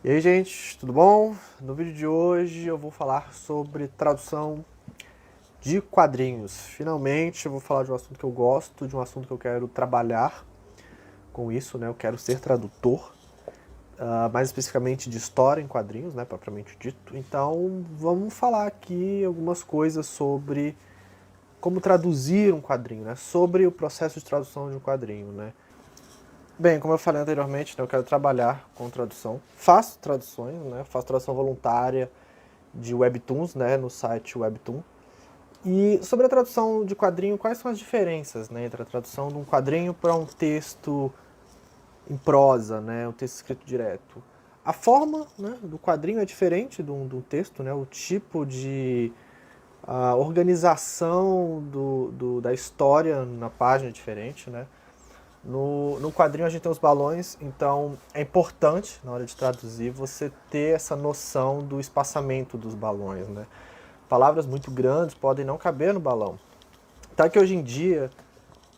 E aí, gente, tudo bom? No vídeo de hoje eu vou falar sobre tradução de quadrinhos. Finalmente eu vou falar de um assunto que eu gosto, de um assunto que eu quero trabalhar com isso, né? Eu quero ser tradutor, mais especificamente de história em quadrinhos, né, propriamente dito. Então, vamos falar aqui algumas coisas sobre como traduzir um quadrinho, né? Sobre o processo de tradução de um quadrinho, né? Bem, como eu falei anteriormente, né, eu quero trabalhar com tradução. Faço traduções, né? Faço tradução voluntária de webtoons, né, no site Webtoon. E sobre a tradução de quadrinho, quais são as diferenças, né, entre a tradução de um quadrinho para um texto em prosa, né, um texto escrito direto? A forma, né, do quadrinho é diferente do texto, né, o tipo de a organização da história na página é diferente, né? No quadrinho a gente tem os balões, então é importante, na hora de traduzir, você ter essa noção do espaçamento dos balões, né? Palavras muito grandes podem não caber no balão. Tá que hoje em dia,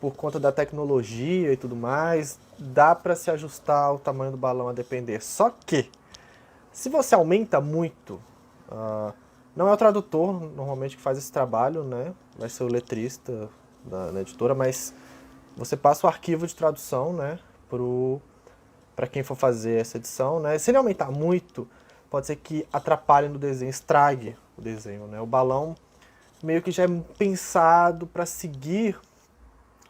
por conta da tecnologia e tudo mais, dá para se ajustar ao tamanho do balão a depender. Só que, se você aumenta muito, não é o tradutor normalmente que faz esse trabalho, né? Vai ser o letrista da editora, mas você passa o arquivo de tradução, né, para quem for fazer essa edição, né? Se ele aumentar muito, pode ser que atrapalhe no desenho, estrague o desenho, né? O balão meio que já é pensado para seguir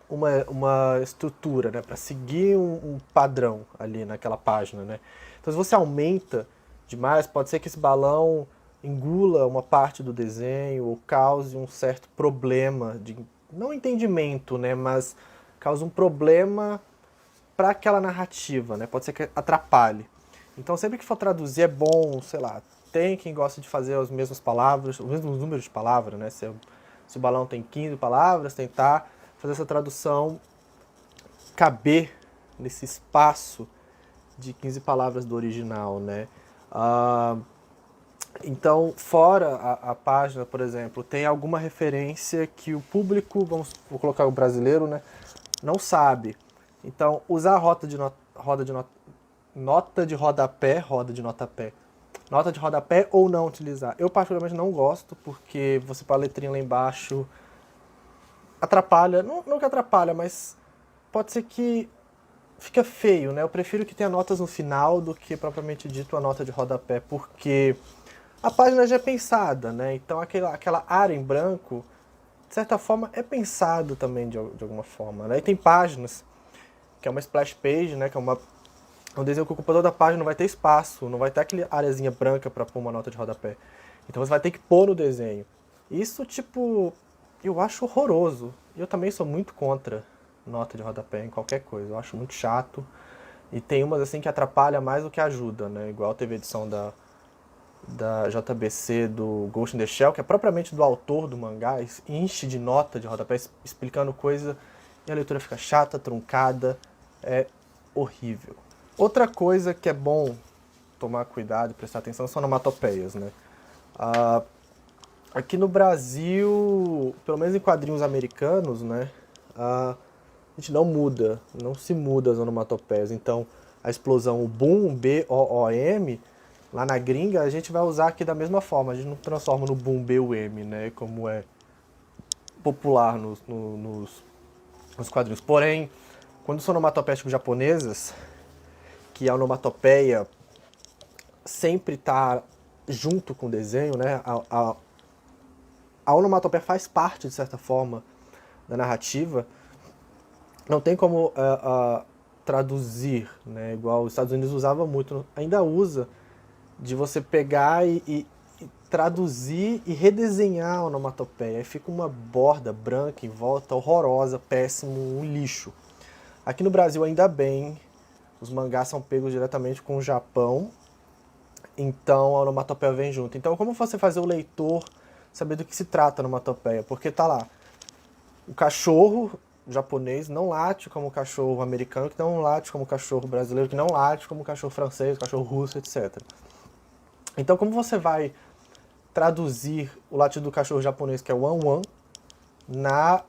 uma estrutura, né? Para seguir um padrão ali naquela página, né? Então, se você aumenta demais, pode ser que esse balão engula uma parte do desenho ou cause um certo problema de não entendimento, né? Mas cause um problema para aquela narrativa, né? Pode ser que atrapalhe. Então, sempre que for traduzir é bom, sei lá, tem quem gosta de fazer as mesmas palavras, os mesmos números de palavras, né? Se o balão tem 15 palavras, tentar fazer essa tradução caber nesse espaço de 15 palavras do original, né? Ah, então, fora a página, por exemplo, tem alguma referência que o público, vou colocar o brasileiro, né, não sabe. Então, usar a nota de rodapé, nota de rodapé ou não utilizar. Eu particularmente não gosto, porque você põe a letrinha lá embaixo, atrapalha, não que atrapalha, mas pode ser que fica feio, né? Eu prefiro que tenha notas no final do que propriamente dito a nota de rodapé, porque a página já é pensada, né? Então aquela área em branco, de certa forma, é pensado também de alguma forma, né? E tem páginas, que é uma splash page, né? Que é um desenho que ocupa toda a página, não vai ter espaço, não vai ter aquela areazinha branca para pôr uma nota de rodapé. Então você vai ter que pôr no desenho. Isso, tipo, eu acho horroroso. E eu também sou muito contra nota de rodapé em qualquer coisa. Eu acho muito chato. E tem umas assim que atrapalha mais do que ajuda, né? Igual teve a edição da JBC do Ghost in the Shell, que é propriamente do autor do mangá, enche de nota de rodapé explicando coisa e a leitura fica chata, truncada, é horrível. Outra coisa que é bom tomar cuidado e prestar atenção são onomatopeias, né? Ah, aqui no Brasil, pelo menos em quadrinhos americanos, né? A gente não se muda as onomatopeias. Então, a explosão, o boom, B-O-O-M, lá na gringa, a gente vai usar aqui da mesma forma. A gente não transforma no boom, B-U-M, né? Como é popular nos quadrinhos. Porém, quando são onomatopeias tipo japonesas, que a onomatopeia sempre está junto com o desenho, né? A onomatopeia faz parte, de certa forma, da narrativa. Não tem como traduzir, né? Igual os Estados Unidos usava muito, ainda usa, de você pegar e traduzir e redesenhar a onomatopeia. Aí fica uma borda branca em volta, horrorosa, péssimo, um lixo. Aqui no Brasil, ainda bem, os mangás são pegos diretamente com o Japão, então a onomatopeia vem junto. Então, como você fazer o leitor saber do que se trata a onomatopeia? Porque tá lá, o cachorro japonês não late como o cachorro americano, que não late como o cachorro brasileiro, que não late como o cachorro francês, o cachorro russo, etc. Então, como você vai traduzir o latido do cachorro japonês, que é o wan-wan, na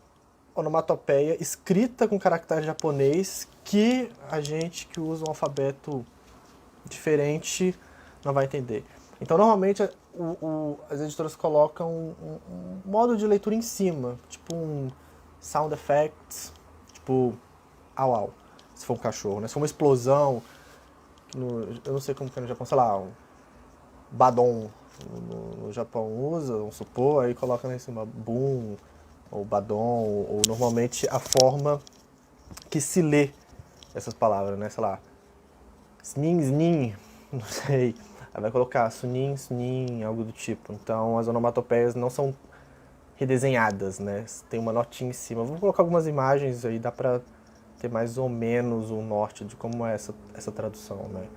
onomatopeia escrita com caractere japonês que a gente que usa um alfabeto diferente não vai entender. Então, normalmente, as editoras colocam um modo de leitura em cima, tipo um sound effects, tipo au au, se for um cachorro, né? Se for uma explosão, eu não sei como que é no Japão, sei lá, um badon, no Japão usa, vamos supor, aí coloca lá em cima boom, ou badon, ou normalmente a forma que se lê essas palavras, né? Sei lá, snin, snin, não sei. Aí vai colocar sunin, sunin, algo do tipo. Então as onomatopeias não são redesenhadas, né? Tem uma notinha em cima. Vou colocar algumas imagens aí, dá pra ter mais ou menos um norte de como é essa tradução, né?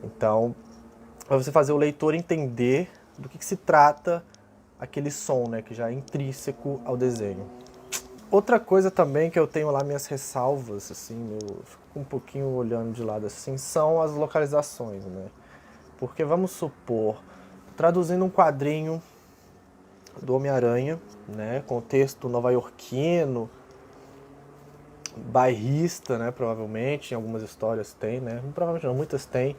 Então, para você fazer o leitor entender do que se trata aquele som, né? Que já é intrínseco ao desenho. Outra coisa também que eu tenho lá minhas ressalvas, assim, eu fico um pouquinho olhando de lado assim, são as localizações, né? Porque vamos supor, traduzindo um quadrinho do Homem-Aranha, né, contexto nova-iorquino, bairrista, né, provavelmente, em algumas histórias tem, né, provavelmente não, muitas tem.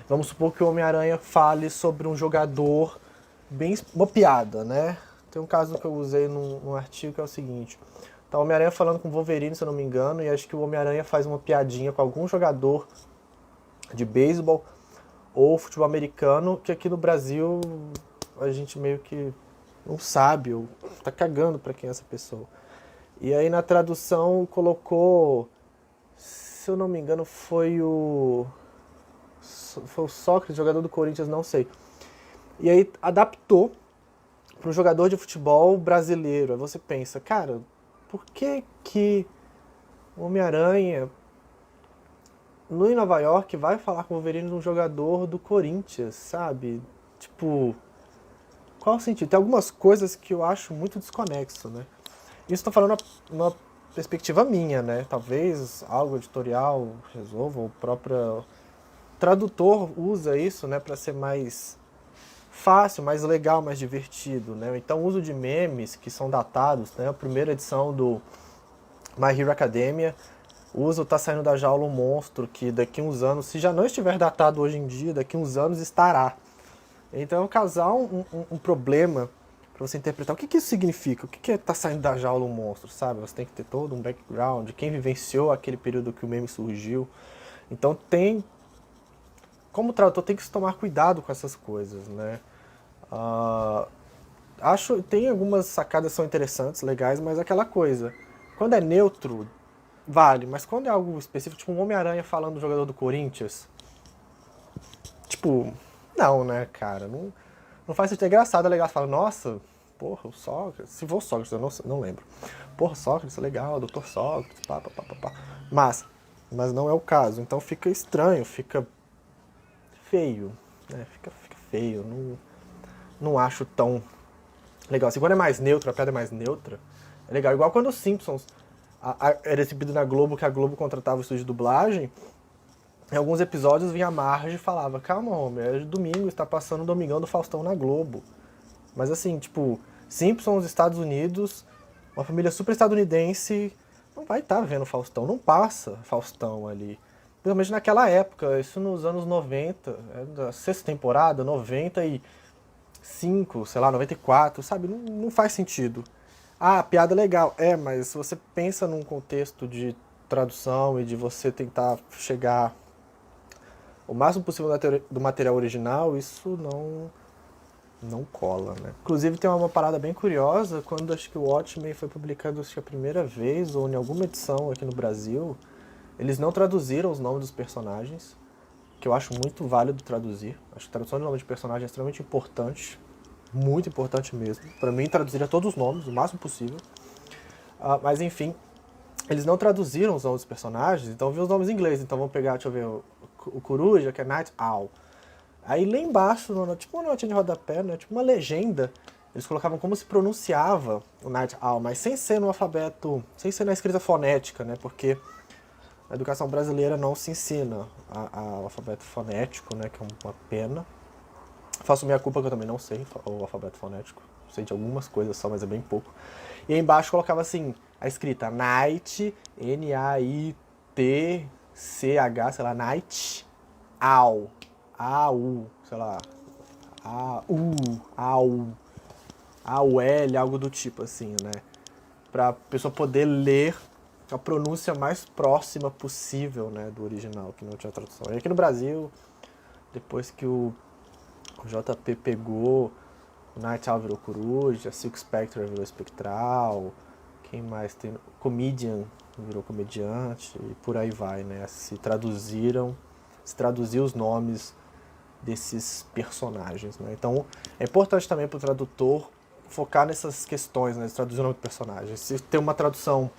Vamos supor que o Homem-Aranha fale sobre um jogador, bem uma piada, né. Tem um caso que eu usei num artigo que é o seguinte: tá o Homem-Aranha falando com o Wolverine, se eu não me engano, e acho que o Homem-Aranha faz uma piadinha com algum jogador de beisebol ou futebol americano, que aqui no Brasil a gente meio que não sabe, ou tá cagando pra quem é essa pessoa. E aí na tradução colocou, se eu não me engano, foi o Sócrates, jogador do Corinthians, não sei. E aí adaptou para um jogador de futebol brasileiro. Aí você pensa, cara, por que o Homem-Aranha no Nova York vai falar com o Wolverine de um jogador do Corinthians, sabe? Tipo, qual o sentido? Tem algumas coisas que eu acho muito desconexo, né? Isso tô falando numa perspectiva minha, né? Talvez algo editorial resolva, o próprio tradutor usa isso, né, para ser mais fácil, mais legal, mais divertido, né? Então o uso de memes que são datados, né? A primeira edição do My Hero Academia usa o Tá Saindo da Jaula um Monstro, que daqui uns anos, se já não estiver datado hoje em dia, daqui uns anos estará. Então causar um problema para você interpretar o que isso significa, o que é tá saindo da jaula um monstro, sabe? Você tem que ter todo um background de quem vivenciou aquele período que o meme surgiu. Então como tradutor tem que se tomar cuidado com essas coisas, né? Tem algumas sacadas que são interessantes, legais, mas aquela coisa, quando é neutro, vale, mas quando é algo específico, tipo um Homem-Aranha falando do jogador do Corinthians, tipo, não, né, cara, não faz sentido. É engraçado, é legal, você fala, nossa, porra, o Sócrates, se for o Sócrates, eu não lembro. Porra, Sócrates, é legal, Dr. Sócrates, pá. Mas não é o caso, então fica estranho, fica feio, né, fica feio, não acho tão legal. Assim, quando é mais neutro, a piada é mais neutra, é legal. Igual quando os Simpsons era exibido na Globo, que a Globo contratava o estúdio de dublagem, em alguns episódios vinha a Marge e falava, calma, homem, é domingo, está passando o Domingão do Faustão na Globo. Mas assim, tipo, Simpsons, Estados Unidos, uma família super estadunidense, não vai estar vendo Faustão, não passa Faustão ali. Principalmente naquela época, isso nos anos 90, da sexta temporada, 95, sei lá, 94, sabe? Não faz sentido. Ah, piada legal. Mas se você pensa num contexto de tradução e de você tentar chegar o máximo possível do material original, isso não cola, né? Inclusive tem uma parada bem curiosa, quando acho que o Watchmen foi publicado acho que a primeira vez, ou em alguma edição aqui no Brasil, eles não traduziram os nomes dos personagens, que eu acho muito válido traduzir. Acho que a tradução de nome de personagem é extremamente importante, muito importante mesmo. Pra mim, traduziria todos os nomes, o máximo possível. Mas enfim, eles não traduziram os nomes dos personagens, então vi os nomes em inglês. Então vamos pegar, deixa eu ver, o Coruja, que é Night Owl. Aí lá embaixo, tipo uma notinha de rodapé, né, tipo uma legenda, eles colocavam como se pronunciava o Night Owl, mas sem ser no alfabeto, sem ser na escrita fonética, né, porque a educação brasileira não se ensina o alfabeto fonético, né, que é uma pena. Faço minha culpa que eu também não sei o alfabeto fonético, sei de algumas coisas só, mas é bem pouco. E aí embaixo colocava assim, a escrita Night, N-A-I-T-C-H, sei lá, Night Owl. AU, sei lá, AUL, algo do tipo assim, né? Pra pessoa poder ler a pronúncia mais próxima possível, né, do original, que não tinha tradução. E aqui no Brasil, depois que o JP pegou, o Night Owl virou Coruja, Silk Spectre virou Espectral, quem mais tem? Comedian virou comediante, e por aí vai, né? Se traduziu os nomes desses personagens, né? Então, é importante também para o tradutor focar nessas questões, né? De traduzir o nome do personagem. Se tem uma tradução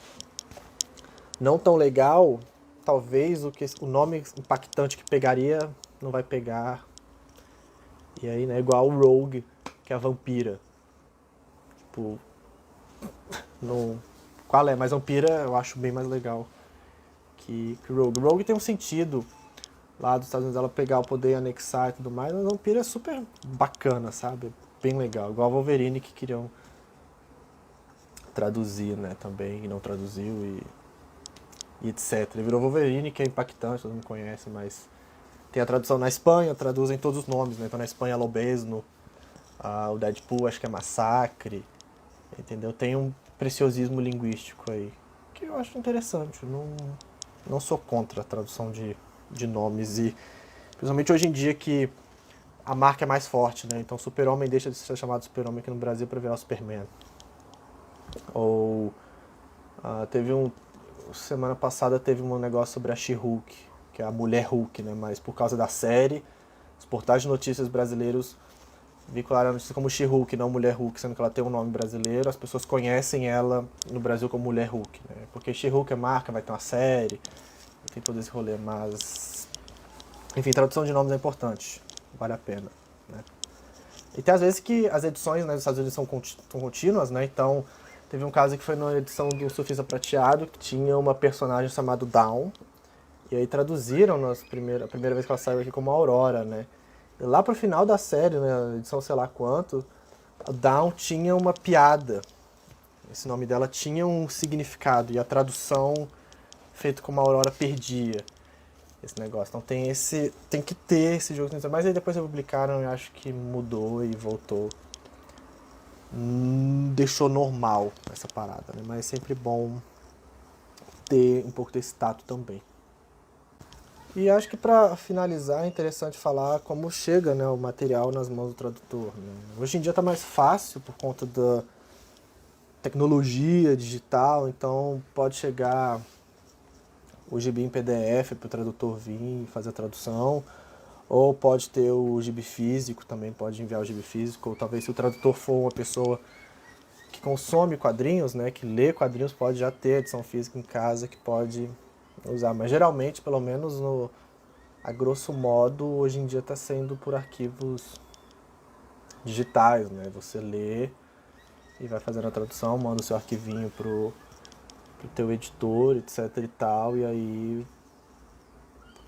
não tão legal, talvez o nome impactante que pegaria não vai pegar. E aí, né? Igual o Rogue, que é a vampira. Tipo, não... Qual é? Mas vampira eu acho bem mais legal que Rogue. Rogue tem um sentido lá dos Estados Unidos, ela pegar o poder e anexar e tudo mais, mas vampira é super bacana, sabe? Bem legal. Igual a Wolverine que queriam traduzir, né, também, e não traduziu e etc. Ele virou Wolverine, que é impactante, todo mundo conhece, mas tem a tradução na Espanha, traduzem todos os nomes, né? Então na Espanha é Lobezno, o Deadpool acho que é Massacre, entendeu? Tem um preciosismo linguístico aí, que eu acho interessante. Não sou contra a tradução de nomes, e principalmente hoje em dia que a marca é mais forte, né? Então Super-Homem deixa de ser chamado Super-Homem aqui no Brasil para virar Superman. Ou semana passada teve um negócio sobre a She-Hulk, que é a mulher Hulk, né? Mas por causa da série, os portais de notícias brasileiros vincularam a notícia como She-Hulk, não Mulher Hulk, sendo que ela tem um nome brasileiro. As pessoas conhecem ela no Brasil como Mulher Hulk, né? Porque She-Hulk é marca, vai ter uma série, tem todo esse rolê, mas... Enfim, tradução de nomes é importante, vale a pena, né? E tem às vezes que as edições, né, dos Estados Unidos são contínuas, né? Então, teve um caso que foi na edição do Surfista Prateado, que tinha uma personagem chamada Dawn, e aí traduziram a primeira vez que ela saiu aqui como Aurora, né? E lá pro final da série, né, edição sei lá quanto, a Dawn tinha uma piada. Esse nome dela tinha um significado, e a tradução feita como Aurora perdia esse negócio. Então tem que ter esse jogo, mas aí depois publicaram e acho que mudou e voltou. Deixou normal essa parada, né? Mas é sempre bom ter um pouco desse tato também. E acho que para finalizar é interessante falar como chega, né, o material nas mãos do tradutor, né? Hoje em dia está mais fácil por conta da tecnologia digital, então pode chegar o gibi em PDF para o tradutor vir fazer a tradução, ou pode ter o gibi físico, também pode enviar o gibi físico, ou talvez se o tradutor for uma pessoa que consome quadrinhos, né, que lê quadrinhos, pode já ter edição física em casa que pode usar, mas geralmente, pelo menos a grosso modo, hoje em dia está sendo por arquivos digitais, né, você lê e vai fazendo a tradução, manda o seu arquivinho pro teu editor, etc e tal, e aí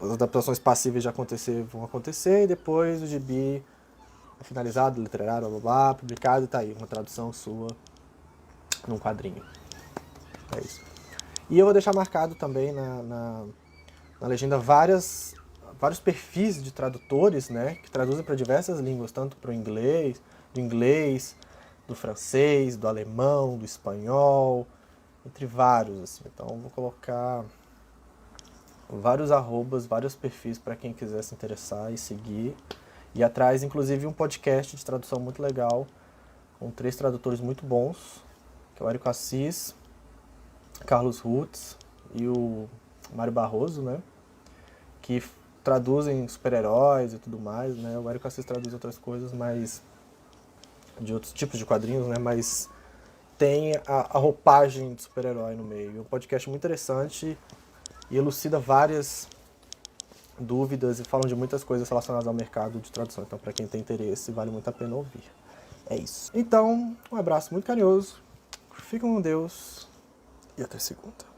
as adaptações passíveis de acontecer vão acontecer, e depois o gibi é finalizado, literário, blá, blá, blá, publicado, e tá aí, uma tradução sua num quadrinho. É isso. E eu vou deixar marcado também na legenda vários perfis de tradutores, né, que traduzem para diversas línguas, tanto para o inglês, do francês, do alemão, do espanhol, entre vários, assim. Então vou colocar vários arrobas, vários perfis para quem quiser se interessar e seguir. E atrás, inclusive, um podcast de tradução muito legal, com 3 tradutores muito bons, que é o Érico Assis, Carlos Rutz e o Mário Barroso, né? Que traduzem super-heróis e tudo mais, né? O Érico Assis traduz outras coisas, mas de outros tipos de quadrinhos, né? Mas tem a roupagem de super-herói no meio. É um podcast muito interessante e elucida várias dúvidas e falam de muitas coisas relacionadas ao mercado de tradução. Então, para quem tem interesse, vale muito a pena ouvir. É isso. Então, um abraço muito carinhoso. Fiquem com Deus e até segunda.